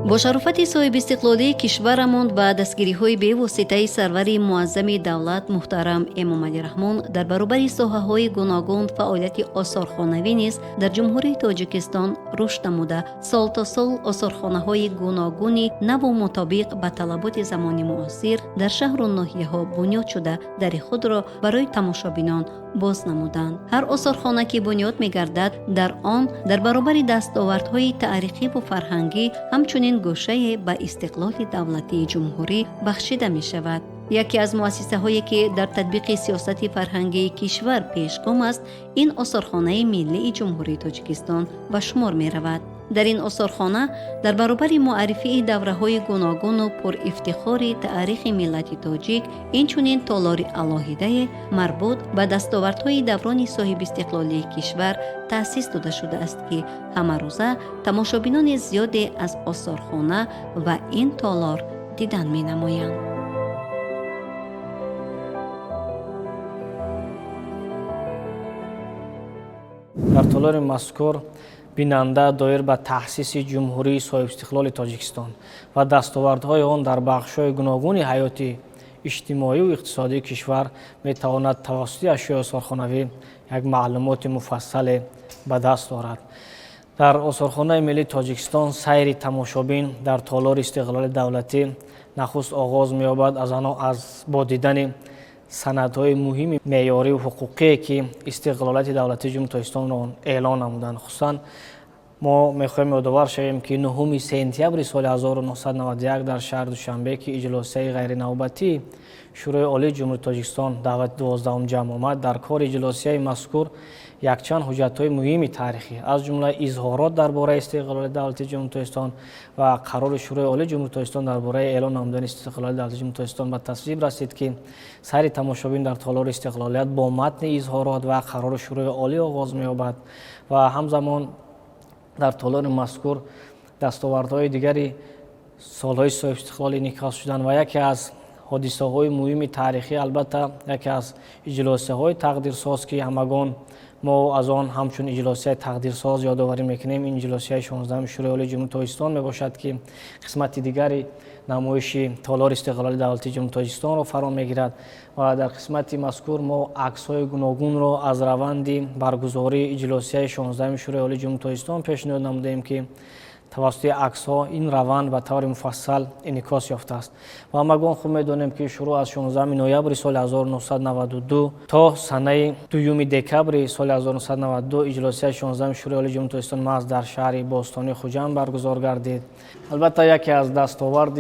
با شرافت صاحب استقلالی کشورمان و دستگیری‌های بی‌واسطه سروری معظم دولت محترم امام علی رحمان در برابر ساحه‌های گوناگون فعالیت آثارخانوی نیز در جمهوری تاجیکستان رشد نموده، سال تا سال آثارخانه‌های گوناگونی نو و مطابق به طلبات زمان معاصر در شهر و ناحیه‌ها بنیاد شده در خود را برای تماشابینان باز نمودند. هر آثارخانه که بنیاد می‌گردد در آن در برابر دستاوردهای تاریخی و فرهنگی همچنین گوشه به استقلال دولتی جمهوری بخشیده می شود. یکی از مؤسسه هایی که در تطبیق سیاست فرهنگی کشور پیشگام است، این آثارخانه ملی جمهوری تاجیکستان به شمار می رود. در این آثارخانه در برابر معرفی دوره‌های گوناگون و پر افتخار تاریخ ملت تاجیک، اینچنین تالار علاهیده مربوط به دستاوردهای دوران صاحب استقلالی کشور تأسیس داده شده است که همه روزه تماشابینان زیادی از آثارخانه و این تالار دیدن می نمایند. در تالار مذکور بیننده دایر به تأسیس جمهوری صاحب استقلال تاجیکستان و دستاوردهای آن در بخش‌های گوناگون حیات اجتماعی و اقتصادی کشور میتواند توسط اشیاء آثارخانوی یک معلومات مفصل به دست آورد. در آثارخانه ملی تاجیکستان سیر تماشابین در تالار استقلال دولتی نخست آغاز می‌یابد از با دیدن سندهای مهم معیاری و حقوقی که استقلالات دولتی جمهوری تاجیکستان را اعلان نمودند. خصوصا ما می‌خواهیم یادآور شویم که 9 سپتامبر سال 1991 در شهر دوشنبه که اجلاس غیر نوبتی شورای عالی جمهوری تاجیکستان دعوت 12 جمع آمد، در کار اجلاسی مذکور یکچند حجت‌های مهم تاریخی از جمله اظهارات درباره استقلال دولتی جمهوری تاجیکستان و قرار شورای عالی جمهوری تاجیکستان درباره اعلان نمودن استقلال دولتی جمهوری تاجیکستان به تصویب رسید که سیر تماشابین در تالار استقلالیت با متن اظهارات و قرار شورای عالی آغاز می‌یابد و همزمان در تالار مذکور دستاوردهای دیگری سالهای صاحب استقلال انعکاس شدند و یکی از حادثه‌های مهم تاریخی البته یکی از اجلاس‌های تقدیرساز که همگان ما از آن همچون اجلاسی تقدیرساز یادآوری میکنیم، این اجلاسی 16 شورای عالی جمهوری تاجیکستان میباشد که قسمت دیگری نمایش تالار استقلال دولتی جمهوری تاجیکستان را فرا میگیرد و در قسمت مذکور ما عکس‌های گوناگون را از روند برگزاری اجلاسی 16 شورای عالی جمهوری تاجیکستان پیشنهاد نمودیم که توسط عکس‌ها این روند به طور مفصل انعکاس یافته است و همگان خوب می‌دانیم که شروع از 16 نوامبر سال 1992 تا سنه 2 دکمبر سال 1992 اجلاسی 16 شورای عالی جمهوری تاجیکستان محض در شهر باستانی خوجند برگزار گردید. البته یکی از دستاورد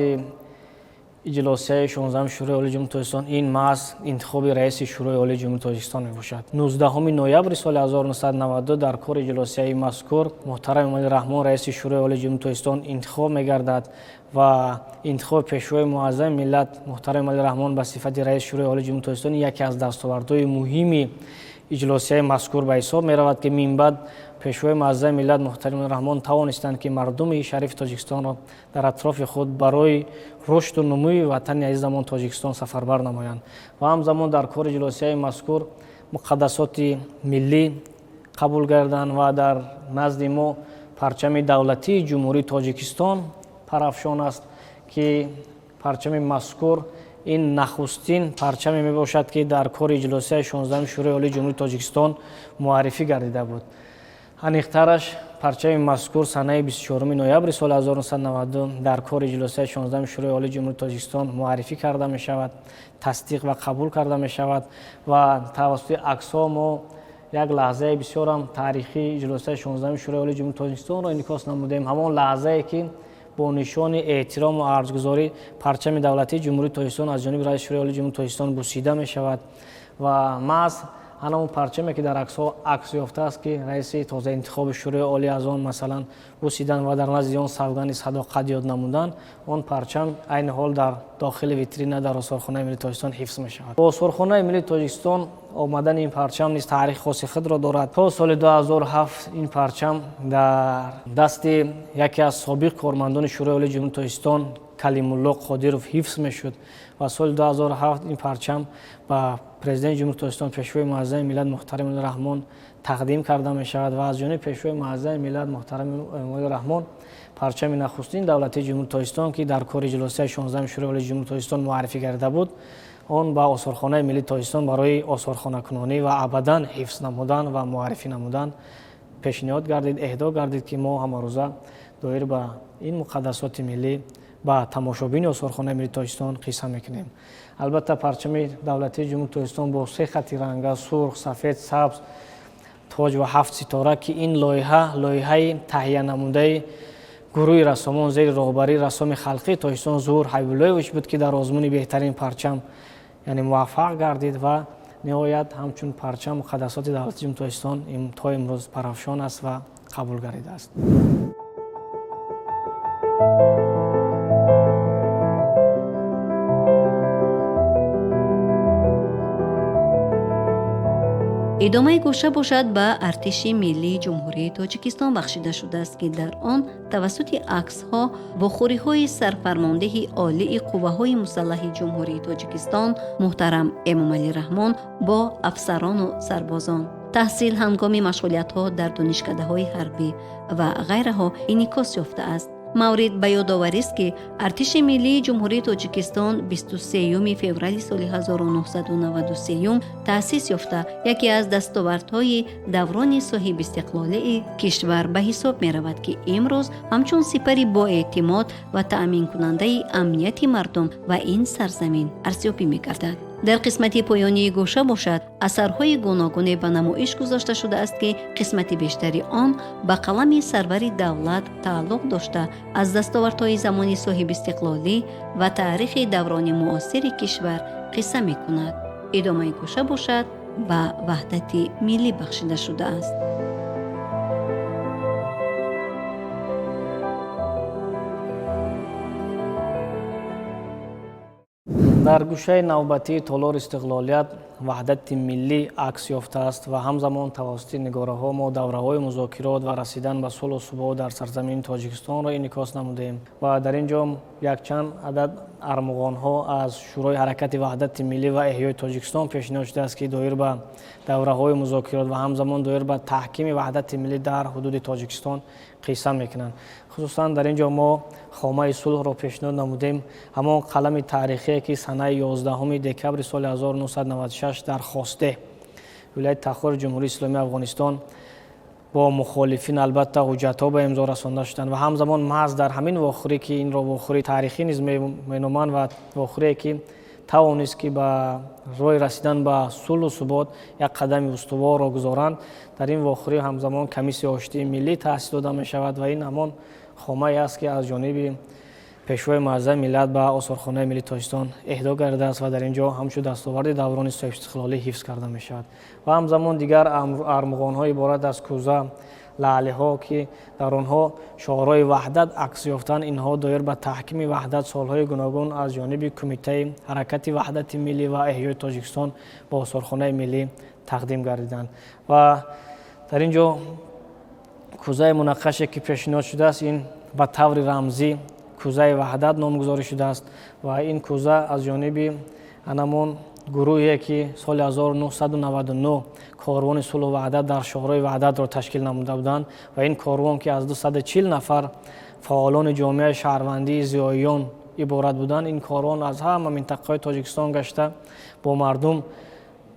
اجلاسی 16 شورای عالی جمهوری تاجیکستان این محض انتخاب رئیس شورای عالی جمهوری تاجیکستان میباشد. 19 نوامبر سال 1992 در کار اجلاسی مذکور محترم امام علی رحمان رئیس شورای عالی جمهوری تاجیکستان انتخاب میگردد و انتخاب پیشوای معظم ملت محترم علی رحمان به صفت رئیس شورای عالی جمهوری تاجیکستان یکی از دستاوردهای مهم اجلاسی مذکور به حساب میرود که من بعد پیشوای معظم ملت محترم رحمان توانستند که مردم شریف تاجیکستان را در اطراف خود برای رشد و نموی وطن عزیزمان تاجیکستان سفربر نمایند و همزمان در کار اجلاسی مذکور مقدسات ملی قبول گردند و در نزد ما پرچم دولتی جمهوری تاجیکستان پرافشان است که پرچم مذکور این نخستین پرچمی می باشد که در کار اجلاسی 16 شورای عالی جمهوری تاجیکستان معرفی گردیده بود. انیخترش پرچم مذکور سنه 24 نوامبر سال 1992 در کار اجلاسی 16 شورای عالی جمهوری تاجیکستان معرفی کرده می شود، تصدیق و قبول کرده می شود و توسط عکس‌ها ما یک لحظه بسیار هم تاریخی اجلاسی 16 شورای عالی جمهوری تاجیکستان را انعکاس نمودیم. همان لحظه‌ای که با نشان احترام و ارزگذاری پرچم دولتی جمهوری تاجیکستان از جانب رئیس شورای عالی جمهوری تاجیکستان بوسیده می شود و محض همون پرچمی که در عکس‌ها عکس یافته است که رئیس تازه انتخاب شورای عالی از آن مثلا بوسیدن و در نزد آن سوگند صداقت یاد نمودن، آن پرچم عین حال در داخل ویترین در آثارخانه ملی تاجیکستان حفظ می شود. آثارخانه ملی تاجیکستان آمدن این پرچم نیز تاریخ خاص خود را دارد. تا سال 2007 این پرچم در دست یکی از سابق کارمندان شورای عالی جمهوری تاجیکستان کلیم الله قادرov حفظ می شد و سال 2007 این پرچم به президент ҷумҳурии тоҷикистон пешвои муаззами миллат муҳтарам эмомалӣ раҳмон тақдим карда мешавад ва аз ҷониби пешвои муаззами миллат муҳтарам эмомалӣ раҳмон парчами нахустин давлатии ҷумҳурии тоҷикистон ки дар кори ҷулусияи 16 шӯрои олии ҷумҳурии тоҷикистон муаррифӣ гардида буд, он ба осорхонаи миллии тоҷикистон барои осорхонакунонӣ ва абадан ҳифз намудан ва муаррифӣ намудан пешниҳод гардид, эҳдо гардид ки мо ҳамарӯза доир ба ин муқаддасоти миллӣ ба тамошобини осорхонаи миллии тоҷикистон қисса мекунем. албатта парчами давлатии ҷумҳурии тоҷикистон бо 3 хати ранга сурх, сафед, сабз, тоҷ ва 7 ситора ки ин лоиҳаи таҳия намудаи гурӯҳи рассомон зери роҳбарии рассоми халқии тоҷикистон Зуҳур Ҳабибуллоевич буд ки дар озмуни беҳтарин парчам муваффақ гардид ва ниҳоят ҳамчун парчам муқаддасоти давлати ҷумҳурии тоҷикистон то имрӯз парафшон аст ва қабул гардидааст. идомаи гӯша бошад ба артиши миллии ҷумҳурии тоҷикистон бахшида шудааст ки дар он тавассути аксҳо вохӯриҳои сарфармондеҳи олии қувваҳои мусаллаҳи ҷумҳурии тоҷикистон муҳтарам Эмомалӣ Раҳмон бо афсарону сарбозон, таҳсил ҳангоми машғулиятҳо дар донишкадаҳои ҳарбӣ ва ғайраҳо инъикос ёфтааст. маврид ба ёдоварист ки артиши миллии ҷумҳурии тоҷикистон 23 феврали соли 1993 таъсис ёфта яке аз дастовардҳои даврони соҳибистиқлолии кишвар ба ҳисоб меравад ки имрӯз ҳамчун сипари боэътимод ва таъминкунандаи амнияти мардум ва ин сарзамин арзёбӣ мегардад. дар қисмати поёнии гӯша бошад асарҳои гуногуне ба намоиш гузошта шудааст ки қисмати бештари он ба қалами сарвари давлат тааллуқ дошта аз дастовардҳои замони соҳибистиқлолӣ ва таърихи даврони муосири кишвар қисса мекунад. идомаи гӯша бошад ба ваҳдати миллӣ бахшида шудааст. дар гӯшаи навбатии толори истиқлолият ваҳдати миллӣ акс ёфтааст ва ҳамзамон тавассути нигораҳо мо давраҳои музокирот ва расидан ба сулҳу субот дар сарзамини Тоҷикистонро инъикос намудем ва дар ин ҷо якчанд адад армуғонҳо аз шӯрои ҳаракати ваҳдати миллӣ ва эҳёи Тоҷикистон пешниҳод шудааст ки доир ба давраҳои музокирот ва ҳамзамон доир ба таҳкими ваҳдати миллӣ дар ҳудуди Тоҷикистон қисса мекунанд. хусусан дар ин ҷо мо хомаи сулҳро пешниҳод намудем, ҳамон қалами таърихие ки санаи 11 декабри соли 1996 дар Хостеҳ, вилояти Тахори Ҷумҳурии Исломии Афғонистон бо мухолифин албатта ҳуҷҷатҳо ба имзо расонда шуданд ва ҳамзамон маҳз дар ҳамин вохӯрӣ ки инро вохӯрии таърихӣ низ меноманд ва вохӯрие ки тавонист ки ба роҳи расидан ба сулҳу субот як қадами устуворро гузоранд, дар ин вохӯрӣ ҳамзамон комиссияи оштии миллӣ таъсис дода мешавад ва ин ҳамон хомае аст ки аз ҷониби пешвои муаззами миллат ба осорхонаи миллии Тоҷикистон эҳдо гардидааст ва дар ин ҷо ҳамчун дастоварди даврони соҳибистиқлолӣ ҳифз карда мешавад. ва ҳамзамон дигар армуғонҳо иборат аз кӯза, лаълиҳо ки дар онҳо шуъорои ваҳдат акс ёфтанд, инҳо доир ба таҳкими ваҳдат солҳои гуногун аз ҷониби Кумитаи ҳаракати ваҳдати миллӣ ва эҳёи Тоҷикистон ба осорхонаи миллӣ тақдим гардиданд. ва дар ин ҷо кӯзаи мунаққаше ки пешниҳод шудааст, ин ба таври рамзӣ кӯзаи ваҳдат номгузорӣ шудааст ва ин кӯза аз ҷониби анамон гурӯҳе ки соли 1999 корвони сулҳу ваҳдат дар шоҳраи ваҳдатро ташкил намуда буданд ва ин корвон ки аз 240 нафар фаъолони ҷомеаи шаҳрвандии зиёиён иборат буданд, ин корвон аз ҳама минтақаҳои Тоҷикистон гашта бо мардум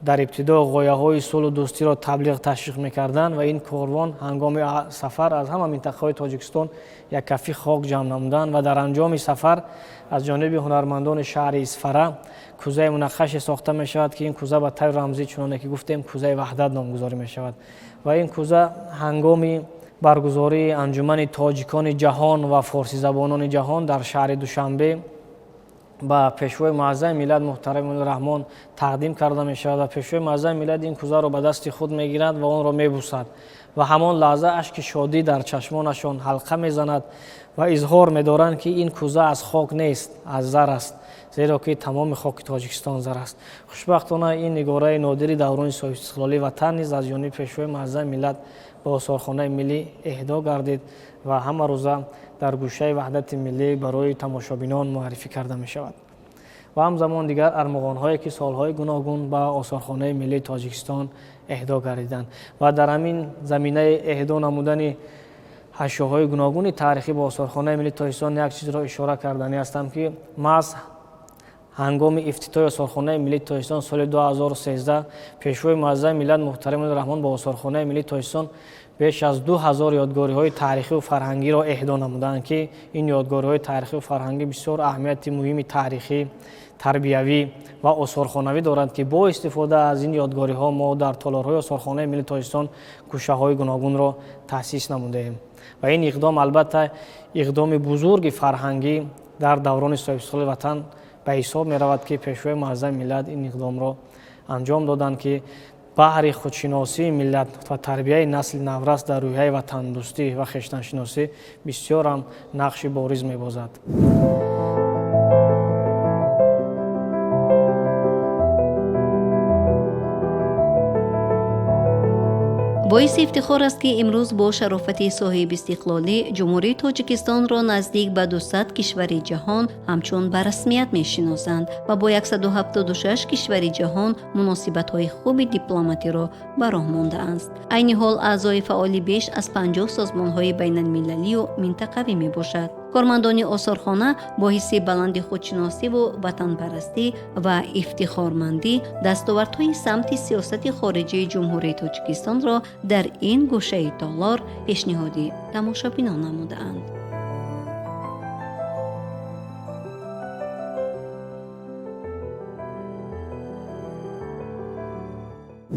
дар ибтидо ғояҳои сулҳу дӯстиро таблиғ ташвиқ мекарданд ва ин корвон ҳангоми сафар аз ҳама минтақаҳои Тоҷикистон яккафи хок ҷамъ намуданд ва дар анҷоми сафар аз ҷониби ҳунармандони шаҳри Исфара кӯзаи мунаққаше сохта мешавад ки ин кӯза ба таври рамзӣ чуноне ки гуфтем кӯзаи ваҳдат номгузорӣ мешавад ва ин кӯза ҳангоми баргузории анҷумани тоҷикони ҷаҳон ва форсизабонони ҷаҳон дар шаҳри Душанбе ба пешвои муаззами миллат муҳтарам Эмомалӣ Раҳмон тақдим карда мешавад ва пешвои муаззами миллат ин кӯзаро ба дасти худ мегирад ва онро мебусад ва ҳамон лаҳза ашки шодӣ дар чашмонашон ҳалқа мезанад ва изҳор медоранд ки ин кӯза аз хок нест, аз зар аст, зеро ки тамоми хоки Тоҷикистон зар аст. хушбахтона ин нигораи нодири даврони соҳибистиқлолии ватан низ аз ҷониби пешвои муаззами миллат ба осорхонаи миллӣ эҳдо гардид ва ҳама рӯза дар гӯшаи ваҳдати миллӣ барои тамошобинон муаррифӣ карда мешавад. و همزمان دیگر ارمغان‌هایی که سالهای گوناگون به آثارخانه ملی تاجیکستان اهدا گردیدند و در همین زمینه اهدا نمودن حاشیه‌های گوناگون تاریخی با آثارخانه ملی تاجیکستان یک چیز را اشاره کردنی هستم که محض هنگام افتتاح آثارخانه ملی تاجیکستان سال 2013 پیشوای معظم ملت محترم رحمان با آثارخانه ملی تاجیکستان بیش از 2000 یادگاری‌های تاریخی و فرهنگی را اهدا نمودند که این یادگاری‌های تاریخی و فرهنگی بسیار اهمیت مهم تاریخی، تربیوی و آثارخانوی دارند که با استفاده از این یادگاری‌ها ما در تالارهای آثارخانه ملی تاجیکستان گوشه‌های گوناگون را تأسیس نموده‌ایم و این اقدام البته اقدام بزرگ فرهنگی در دوران صاحب استقلال وطن به حساب می رود که پیشوای معظم ملت این اقدام را انجام دادند که بحر خودشناسی ملت و تربیه نسل نورس در روحیه وطن دوستی و خویشتن‌شناسی بسیار هم نقش بارز می بازد. باعث افتخار است که امروز با شرافت صاحب استقلالی جمهوری تاجیکستان را نزدیک به 200 کشور جهان همچون به رسمیت می‌شناسند و با 176 کشور جهان مناسبت‌های خوب دیپلماتی را به راه مانده است. عین حال اعضای فعال بیش از 50 سازمان‌های بین‌المللی و منطقوی میباشد. کارمندان آثارخانه با حس بلند خودشناسی و وطنپرستی و افتخارمندی دستاوردهای سمت سیاست خارجی جمهوری تاجیکستان را در این گوشه تالار پیشنهادی تماشابینان نمودند.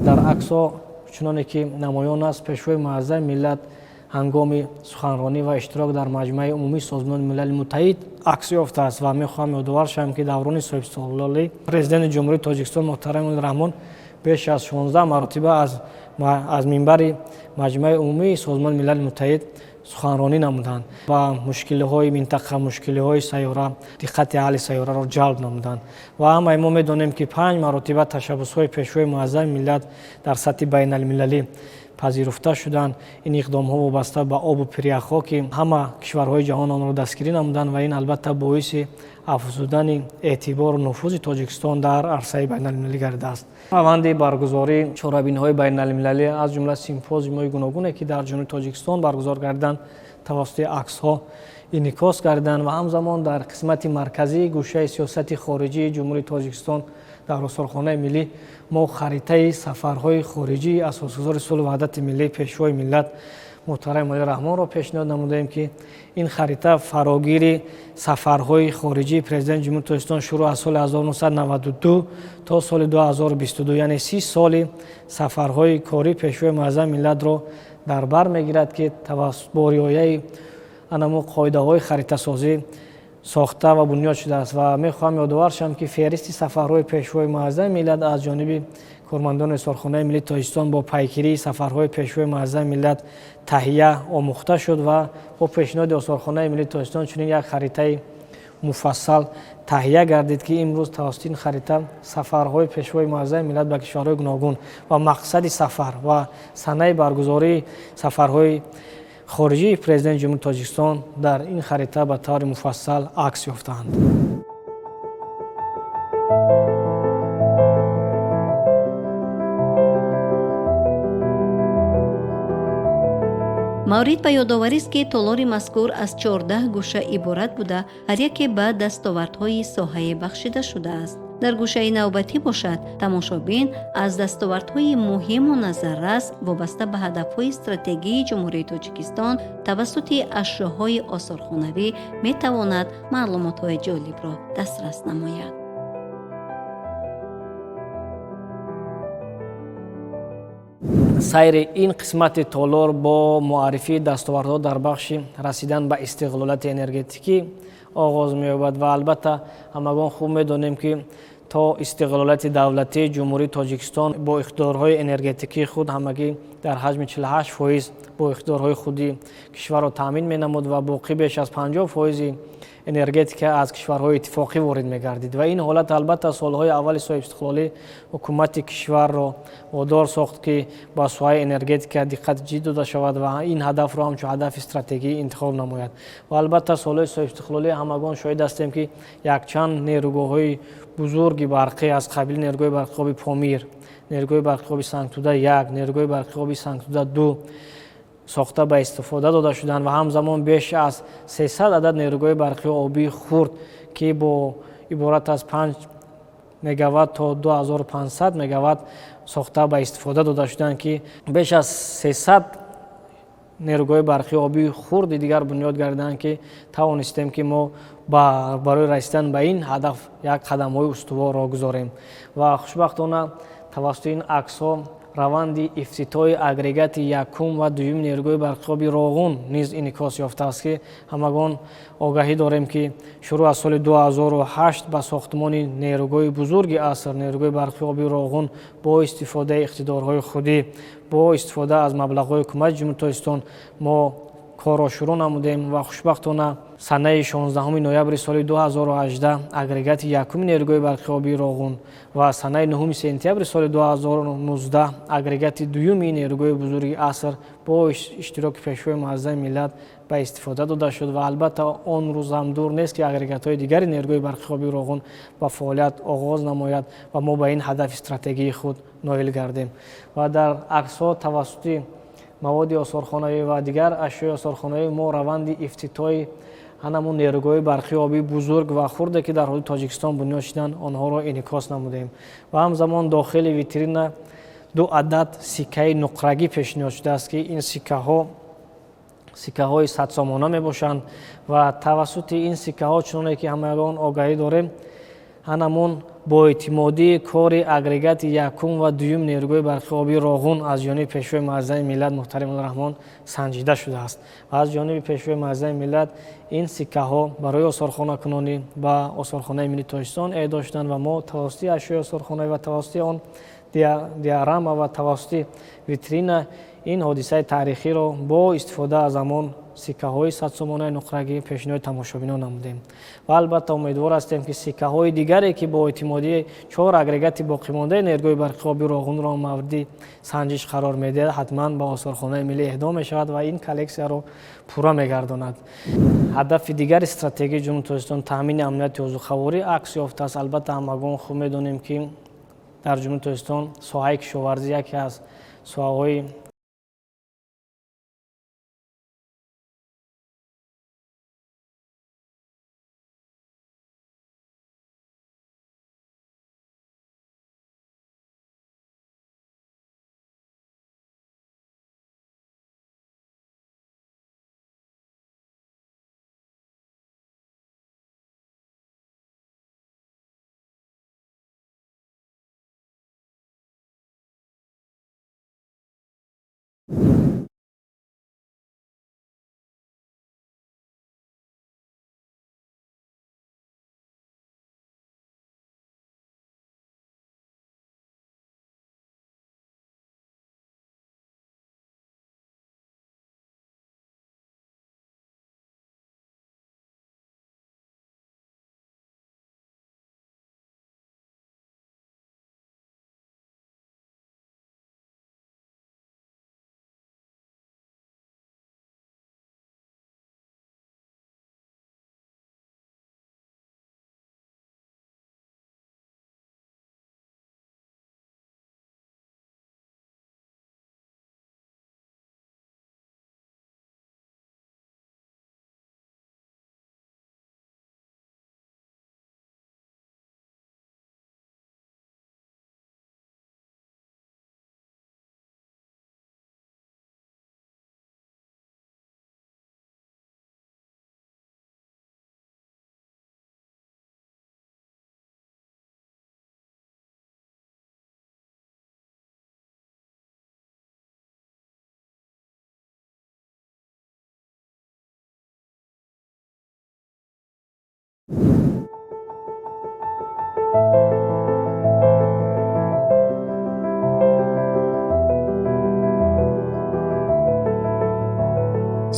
در عکس‌ها چنانه که نمایان است پیشوای معظم ملت هنگام سخنرانی و اشتراک در مجمع عمومی سازمان ملل متحد عکس یافته است و می‌خواهم یادآور شوم که دوران صاحب استقلالی پرزیدنت جمهوری تاجیکستان محترم رحمان بیش از 16 مرتبه از منبر مجمع عمومی سازمان ملل متحد سخنرانی نمودند و مشکل‌های منطقه، مشکل‌های سیاره، دقت اهل سیاره را جلب نمودند و همه ما می‌دانیم که 5 مرتبه تشبس‌های پیشوای معظم ملت در سطح بین‌المللی پذیرفته شدند. این اقدام‌ها وابسته به آب و پریخ‌ها که همه کشورهای جهان آن را دستگیری نمودند و این البته باعث افزودن اعتبار و نفوذ تاجیکستان در عرصه بین‌المللی گردیده است. روند برگزاری چهاربین‌های بین‌المللی از جمله سیمپوزیوم‌های گوناگونی که در جنوب تاجیکستان برگزار گردیدند توسط عکس‌ها انعکاس گردیدند و همزمان در قسمت مرکزی گوشه سیاست خارجی جمهوری تاجیکستان در آثارخانه ملی ما خریطه سفرهای خارجی اساسگزار صلح و وحدت ملی پیشوای ملت محترم علی رحمان را پیشنهاد نمودیم که این خریطه فراگیر سفرهای خارجی پرزیدنت جمهوری تاجیکستان شروع از سال 1992 تا سال 2022 یعنی 30 سال سفرهای کاری پیشوای معظم ملت را در بر میگیرد که توسط با رعایت انمو قاعده‌های خریطه سازی ساخته و بنیاد شده است و می‌خواهم یادآور شوم که فهرست سفرهای پیشوای معظم ملت از جانب کارمندان آثارخانه ملی تاجیکستان با پیگیری سفرهای پیشوای معظم ملت تهیه آموخته شد و با پیشنهاد آثارخانه ملی تاجیکستان چنین یک خریطه مفصل تهیه گردید که امروز توسط این خریطه سفرهای پیشوای معظم ملت به کشورهای گوناگون و مقصد سفر و سنه برگزاری سفرهای خارجی پرزیدنت جمهوری تاجیکستان در این خریطه به طور مفصل عکس یافتند. مورد به یادآوری است که تالار مذکور از 14 گوشه عبارت بوده هر یک به دستاوردهای ساحه بخشیده شده است. در گوشه نوبتی باشد تماشابین از دستاوردهای مهم و نظررس وابسته به هدفهای استراتژی جمهوری تاجیکستان توسط اشیاءهای آثارخانوی میتواند معلومات‌های جالب را دسترس نماید. سیر این قسمت تالار با معرفی دستاوردها در بخش رسیدن به استقلالیت انرژتیکی آغاز می‌یابد و البته همگان خوب می‌دانیم که تا استقلالیت دولتی جمهوری تاجیکستان با اقتدارهای انرژتیکی خود همگی در حجم 48% با اقتدارهای خودی کشور را تامین می‌نمود و باقی بیش از 50% энергетика аз кишварҳои иттифоқӣ ворид мегардид ва ин ҳолат албатта солҳои аввали соҳибистиқлолӣ ҳукумати кишварро водор сохт ки ба соҳаи энергетика диққати ҷиддӣ дода шавад ва ин ҳадафро ҳамчун ҳадафи стратегӣ интихоб намояд. Ва албатта солҳои соҳибистиқлолӣ ҳамагон шоҳид ҳастем ки якчанд нерӯгоҳҳои бузурги барқӣ аз қабили нерӯгоҳи барқии оби Помир, нерӯгоҳи барқии оби Сангтуда 1, нерӯгоҳи барқии оби Сангтуда 2 сохта ба истифода дода шуданд ва ҳамзамон беш аз 300 адад нерӯгоҳи барқии обии хурд ки бо иборат аз 5 мегаватт то 2500 мегаватт сохта ба истифода дода шуданд ки беш аз 300 нерӯгоҳи барқии обии хурди дигар бунёд гардиданд ки тавонистем ки мо барои расидан ба ин ҳадаф як қадамҳои устуворро гузорем. Ва хушбахтона тавассути ин аксҳо раванди ифтитоҳи агрегати якум ва дуюм нерӯгоҳи барқии оби Роғун низ инъикос ёфтааст ки ҳамагон огаҳӣ дорем ки шурӯъ аз соли 2008 ба сохтмони нерӯгоҳи бузурги аср нерӯгоҳи барқии оби Роғун бо истифодаи иқтидорҳои худӣ, бо истифода аз маблағҳои ҳукумати Ҷумҳурии Тоҷикистон мо корро шурӯъ намудем ва хушбахтона санаи 16 ноябри соли 2018 агрегати якуми нерӯгоҳи барқии оби Роғун ва санаи 9 сентябри соли 2019 агрегати дуюми нерӯгоҳи бузурги аср бо иштироки пешвои муаззами миллат ба истифода дода шуд ва албатта он рӯз ҳам дур нест ки агрегатҳои дигари нерӯгоҳи барқии оби Роғун ба фаъолият оғоз намояд ва мо ба ин ҳадафи стратегии худ ноил гардем. Ва дар аксҳо тавассути маводи осорхонавӣ ва дигар ашёи осорхонавӣ мо раванди ифтитоҳи ҳанамун нерӯгоҳи барқии обии бузург ва хурде ки дар ҳудуди Тоҷикистон бунёд шуданд онҳоро инъикос намудем ва ҳамзамон дохили витрина 2 адад сиккаи нуқрагӣ пешниҳод шудааст ки ин сиккаҳои садсомона мебошанд ва тавассути ин сиккаҳо чуноне ки ҳамагон огаҳӣ дорем ҳанамун боэътимодии кори агрегати якум ва дуюм нерӯгоҳи барқии оби Роғун аз ҷониби пешвои муаззами миллат муҳтарим Раҳмон санҷида шудааст ва аз ҷониби пешвои муаззами миллат ин сиккаҳо барои осорхонакунонӣ ба Осорхонаи Миллии Тоҷикистон эҳдо шуданд ва мо тавассути ашёи осорхонавӣ ва тавассути он диорама ва тавассути витрина ин ҳодисаи таърихиро бо истифода аз ҳамон сиккаҳои садсомонаи нуқрагӣ пешниҳоди тамошобинон намудем ва албатта умедвор ҳастем ки сиккаҳои дигаре ки бо эътимодии 4 агрегати боқимондаи нерӯгоҳи барқии оби Роғунро мавриди санҷиш қарор медиҳад ҳатман ба Осорхонаи миллӣ эҳдо мешавад ва ин коллексияро пурра мегардонад. ҳадафи дигари стратегии Ҷумҳурии Тоҷикистон таъмини амнияти озуқаворӣ акс ёфтааст. Албатта ҳамагон хуб медонем ки дар Ҷумҳурии Тоҷикистон соҳаи кишоварзӣ яке аз соҳаҳои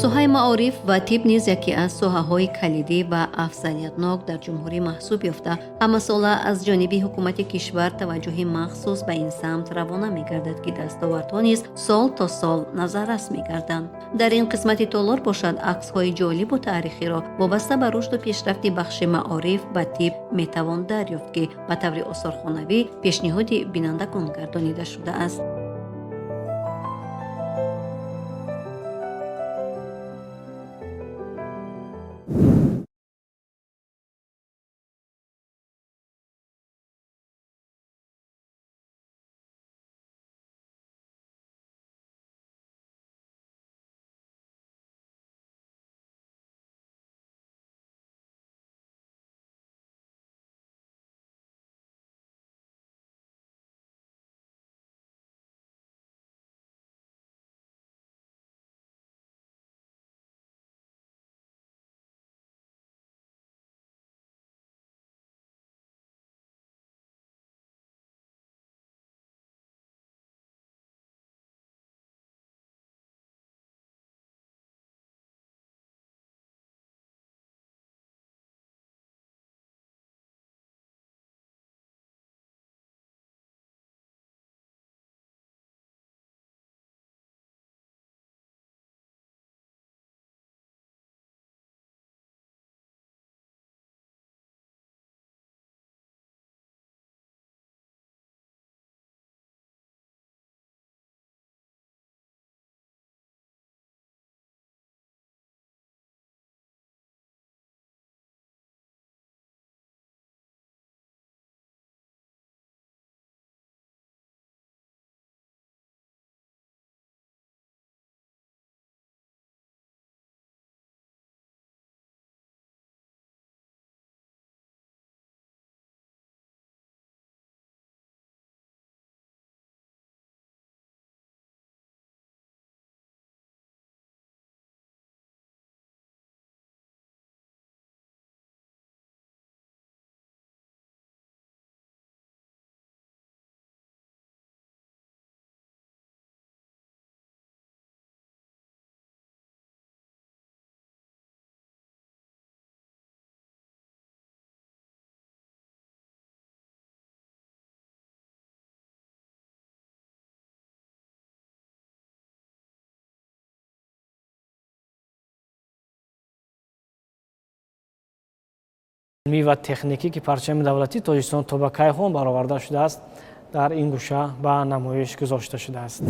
соҳаи маориф ва тиб низ яке аз соҳаҳои калидӣ ва афзалиятнок дар ҷумҳурӣ маҳсуб ёфта, ҳамасола аз ҷониби ҳукумати кишвар таваҷҷӯҳи махсус ба ин самт равона мегардад ки дастовардҳо низ сол то сол назаррас мегарданд. дар ин қисмати толор бошад аксҳои ҷолибу таърихиро вобаста ба рушду пешрафти бахши маориф ва тиб метавон дарёфт ки ба таври осорхонавӣ пешниҳоди бинандагон гардонида шудааст. علمی و تکنیکی که پرچم دولتی تاجیکستان تا به کیهان برآورده شده است در این گوشه به نمایش گذاشته شده است.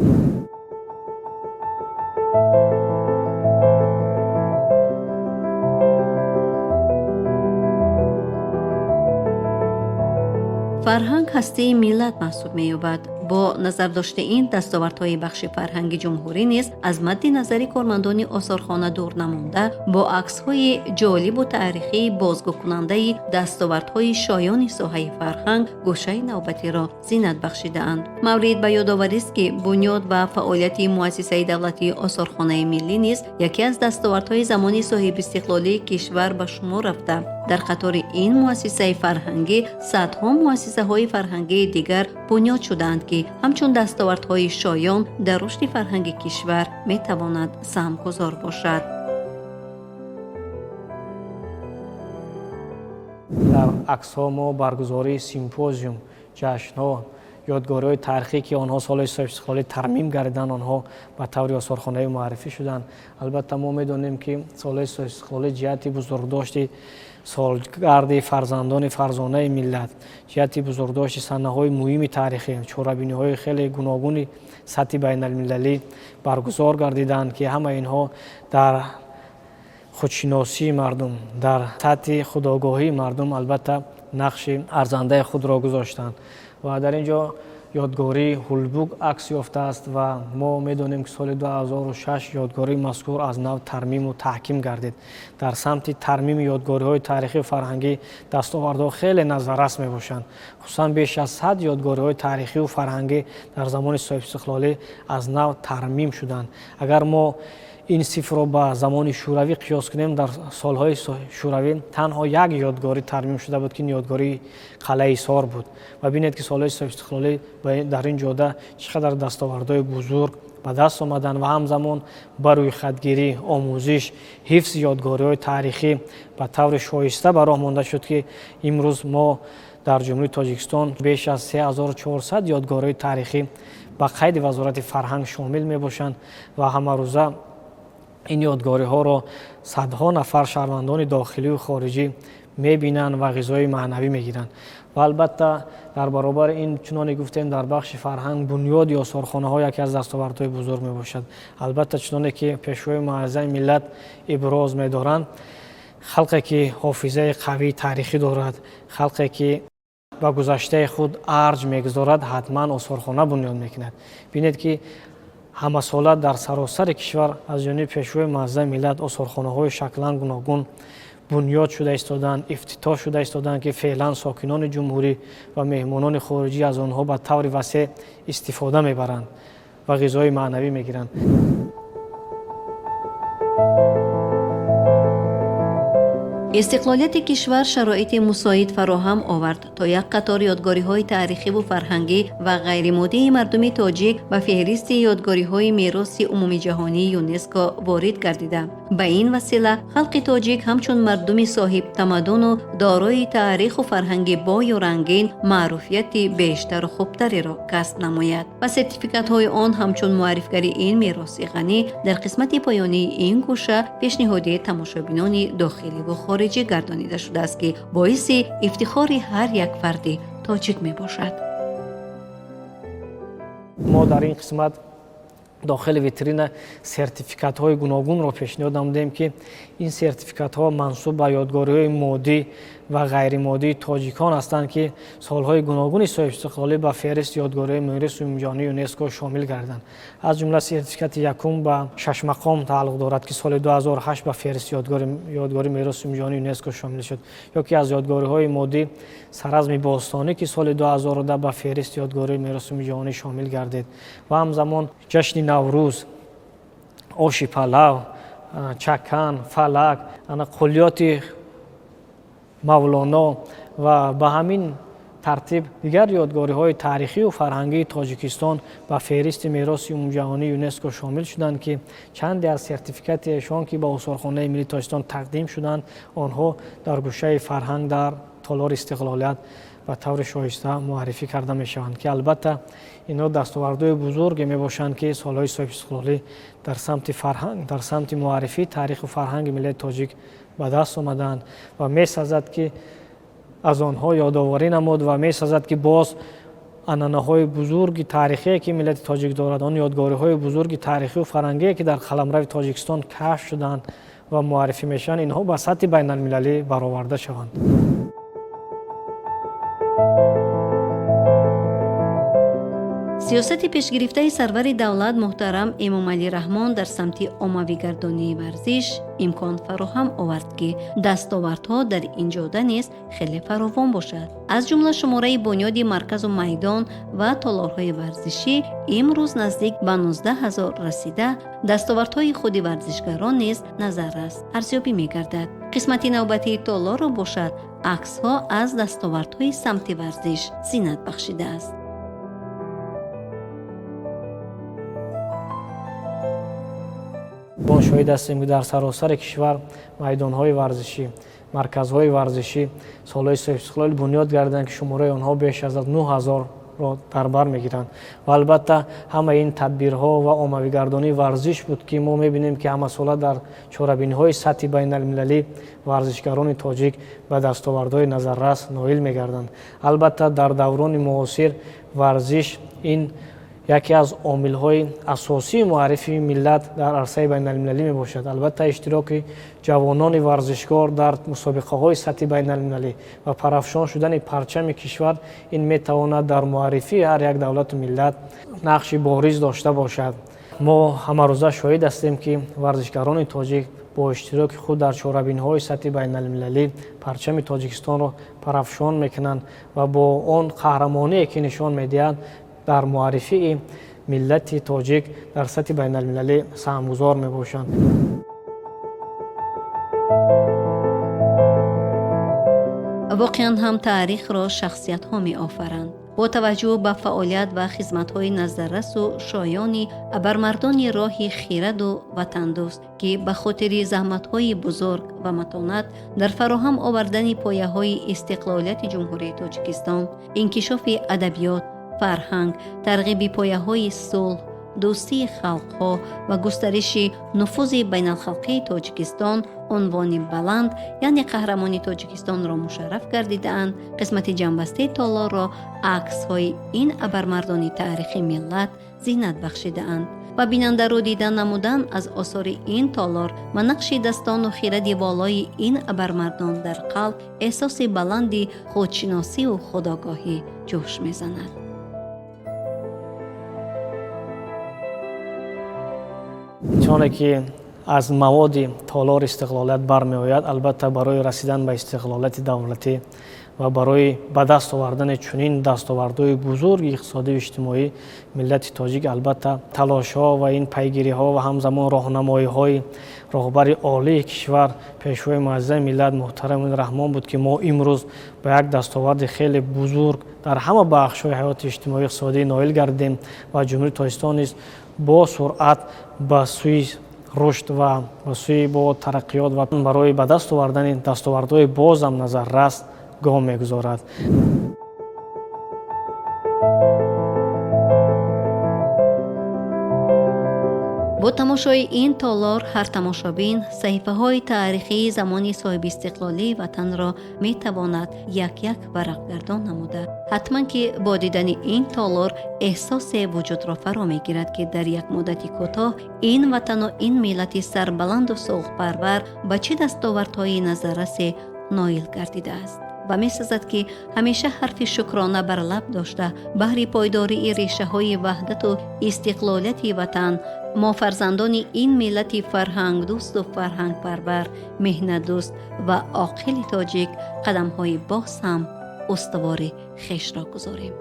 فرهنگ هسته ملت محسوب می‌یابد. با نظر داشته این دستاوردهای بخش فرهنگی جمهوری نیز از مد نظر کارمندان آثارخانه دور نمانده با عکس‌های جالب و تاریخی بازگو کننده دستاوردهای شایان ساحه فرهنگ گوشه نوبتی را زینت بخشیده‌اند. مورد به یادآوری است که بنیاد و فعالیت مؤسسه دولتی آثارخانه ملی نیز یکی از دستاوردهای زمانی صاحب استقلالی کشور به شمار رفته. در قطار این مؤسسه فرهنگی صدها مؤسسه‌های فرهنگی دیگر بنیاد شدند که همچون دستاوردهای شایان در رشد فرهنگ کشور می‌تواند سهم‌گذار باشد. در عکس‌ها ما برگزاری سیمپوزیوم، جشن‌ها، یادگاری‌های تاریخی که آنها سال صاحب استقلالی ترمیم گردیدند آنها به طور آثارخانه معرفی شدند. البته ما می‌دانیم که سال صاحب استقلالی جهت بزرگداشت سالگرد فرزندان فرزانه ملت، جهت بزرگداشت صحنه‌های مهم تاریخی، چهره‌بینی‌های خیلی گوناگون سطح بین‌المللی برگزار گردیدند که همه اینها در خودشناسی مردم، در سطح خودآگاهی مردم البته نقش ارزنده خود را گذاشتند و در اینجا یادگاری هولبوک عکس یافته است و ما می‌دانیم که سال 2006 یادگاری مذکور از نو ترمیم و تحکیم گردید. در سمت ترمیم یادگاری‌های تاریخی و فرهنگی دستاوردها خیلی نظررس می‌باشند. خصوصا بیش از 100 یادگاری‌های تاریخی و فرهنگی در زمان صاحب استقلالی از نو ترمیم شدند. اگر ما این صفر رو با زمان شوروی قیاس کنیم، در سالهای شوروی تنها یک یادگاری ترمیم شده بود که این یادگاری قلعه ایثار بود و ببینید که سالهای صلح استقلالی در این جاده چقدر دستاوردهای بزرگ به دست آمدن و همزمان بر روی خودگیری، آموزش، حفظ یادگاری‌های تاریخی به طور شایسته به راه مانده شد که امروز ما در جمهوری تاجیکستان بیش از 3400 یادگاری تاریخی به قید وزارت فرهنگ شامل می باشند و همه روزه این یادگاری ها را صدها نفر شهروندان داخلی و خارجی می بینند و غذای معنوی می گیرند. و البته در برابر این چنانه گفتیم در بخش فرهنگ بنیاد آثارخانه ها یکی از دستاوردهای بزرگ می باشد. البته چنانه که پیشوای معظم ملت ابراز می دارند، خلقی که حافظه قوی تاریخی دارد، خلقی که با گذشته خود ارج میگذارد، حتما آثارخانه بنیاد میکند. بینید که همه ساله در سراسر کشور از جانب پیشوای معظم ملت آثارخانه های شکلان گوناگون بنیاد شده ایستادند، افتتاح شده ایستادند که فعلا ساکنان جمهوری و مهمانان خارجی از آنها به طور وسیع استفاده میبرند و غذای معنوی میگیرند. استقلالیت کشور شرایط مساعد فراهم آورد تا یک قطار یادگاری‌های تاریخی و فرهنگی و غیرمادی مردم تاجیک به فهرست یادگاری‌های میراث عمومی جهانی یونسکو وارد گردیده. به این وسیله خلق تاجیک همچون مردم صاحب تمدن و دارای تاریخ و فرهنگ بای و رنگین معروفیت بیشتر و خوبتری را کسب نماید و سرتیفیکات‌های آن همچون معرفی‌گری این میراث غنی در قسمت پایانی این گوشه پیشنهادی تماشابینان داخلی و خارجی گردانیده شده است که باعث افتخار هر یک فرد تاجیک می باشد. ما در این قسمت داخل ویترین سرتیفیکات های گوناگون را پیشنهاد نمودیم که این سرتیفیکات ها منسوب به یادگاری های مادی و غیر مادی تاجیکان هستند که سالهای گوناگون صلح استقلالی به فهرست یادگاری میراث عمومی جهانی یونسکو شامل گردند. از جمله سرتیفیکات یکم به 6 مقام تعلق دارد که سال 2008 به فهرست یادگاری میراث عمومی جهانی یونسکو شامل شد. یکی از یادگاری های مادی سرزم باستانی که سال 2010 به فهرست یادگاری میراث عمومی جهانی شامل گردید و همزمان جشن نوروز، آش پلو، چکن، فلک، قلیات مولانا و به همین ترتیب دیگر یادگاری های تاریخی و فرهنگی تاجیکستان به فهرست میراث عمومی جهانی یونسکو شامل شدند که چند از سرتیفیکاتشان که به آثارخانه ملی تاجیکستان تقدیم شدند آنها در گوشه فرهنگ در تالار استقلالیت به طور شایسته معرفی کرده می شوند که البته اینا دستاوردهای بزرگی می باشند که سالهای صلح استقلالی در سمت فرهنگ، در سمت معرفی تاریخ و فرهنگ ملت تاجیک به دست آمدند و می سازد که از آنها یادآوری نمود و می سازد که باز عنعنه‌های بزرگ تاریخی که ملت تاجیک دارد، آن یادگاری‌های بزرگ تاریخی و فرهنگی که در قلمرو تاجیکستان کشف شدند و معرفی میشن، اینها به سطح بین المللی برآورده شوند. سیاست پیشگرفته سرور دولت محترم امامعلی رحمان در سمت عمومی‌گردانی ورزش امکان فراهم آورد که دستاوردها در این جاده نیز خیلی فراوان باشد. از جمله شماره بنیاد مرکز و میدان و تالارهای ورزشی امروز نزدیک به 19,000 رسیده، دستاوردهای خود ورزشگران نیز نظررس ارزیابی می‌گردد. قسمت نوبتی تالار را باشد عکس‌ها از دستاوردهای سمت ورزش زینت بخشیده است. ما شاهد هستیم که در سراسر کشور میدان‌های ورزشی، مرکزهای ورزشی سالهای صلح استقلالی بنیاد گردیدند که شماره آنها بیش از 9,000 را در بر میگیرند و البته همه این تدبیرها و عمومی‌گردانی ورزش بود که ما میبینیم که همه ساله در چهاربینی‌های سطح بین المللی ورزشگران تاجیک به دستاوردهای نظررس نائل میگردند. البته در دوران معاصر ورزش این یکی از عامل‌های اساسی معرفی ملت در عرصه بین المللی می باشد. البته اشتراک جوانان ورزشکار در مسابقه‌های سطح بین المللی و پرافشان شدن پرچم کشور این می تواند در معرفی هر یک دولت و ملت نقش بارز داشته باشد. ما همه روزه شاهد هستیم که ورزشکاران تاجیک با اشتراک خود در چهاربین‌های سطح بین المللی پرچم تاجیکستان را پرافشان میکنند و با آن قهرمانی که نشان میدهند در معرفی ملت تاجیک در سطح بین المللی سهمگذار می باشند. واقعا هم تاریخ را شخصیت ها می آفرند. با توجه به فعالیت و خدمت های نظررس و شایانی ابرمردان راهی خیرد و وطن دوست که به خاطر زحمت های بزرگ و متانت در فراهم آوردن پایه های استقلالیت جمهوری تاجیکستان، انکشاف ادبیات، فرهنگ، ترغیب پایه های صلح، دوستی خلقها و گسترش نفوذ بین الخلقی تاجیکستان عنوان بلند یعنی قهرمانی تاجیکستان را مشرف گردیدند. قسمت جنبسته تالار را عکس های این ابرمردان تاریخی ملت زینت بخشیدند و بیننده را دیدن نمودن از آثار این تالار و نقش دستان و خیرد والای این ابرمردان در قلب احساس بلندی خودشناسی و خودآگاهی جوش میزند. چون که از مواد تالار استقلالیت برمی آید، البته برای رسیدن به استقلالیت دولتی و برای به دست آوردن چنین دستاوردهای بزرگ اقتصادی و اجتماعی ملت تاجیک البته تلاش‌ها و این پیگیری‌ها و همزمان راهنمایی‌های رهبر عالی کشور پیشوای معظم ملت محترم رحمان بود که ما امروز به یک دستاورد خیلی بزرگ در همه بخش‌های حیات اجتماعی اقتصادی نائل گردیم و جمهوری تاجیکستان نیز با سرعت به سوی رشد و به سوی با ترقیات و برای به دست آوردن دستاوردهای بازم نظررس گام می‌گذارد. با تماشای این تالار هر تماشابین صحیفه های تاریخی زمانی صاحب استقلالی وطن را می تواند یک یک ورق گردان نموده. حتما که با دیدن این تالار احساس وجود را فرا می گیرد که در یک مدت کوتاه این وطن و این ملت سربلند و سوق پرور به چه دستاوردهای نظررس نائل گردیده است و می سزد که همیشه حرف شکرانه بر لب داشته بهر پایداری ریشه های وحدت و استقلالیت وطن ما فرزندان این ملت فرهنگ دوست و فرهنگ پرور، مهنت دوست و عاقل تاجیک قدم های باز هم استوار خویش را گذاریم.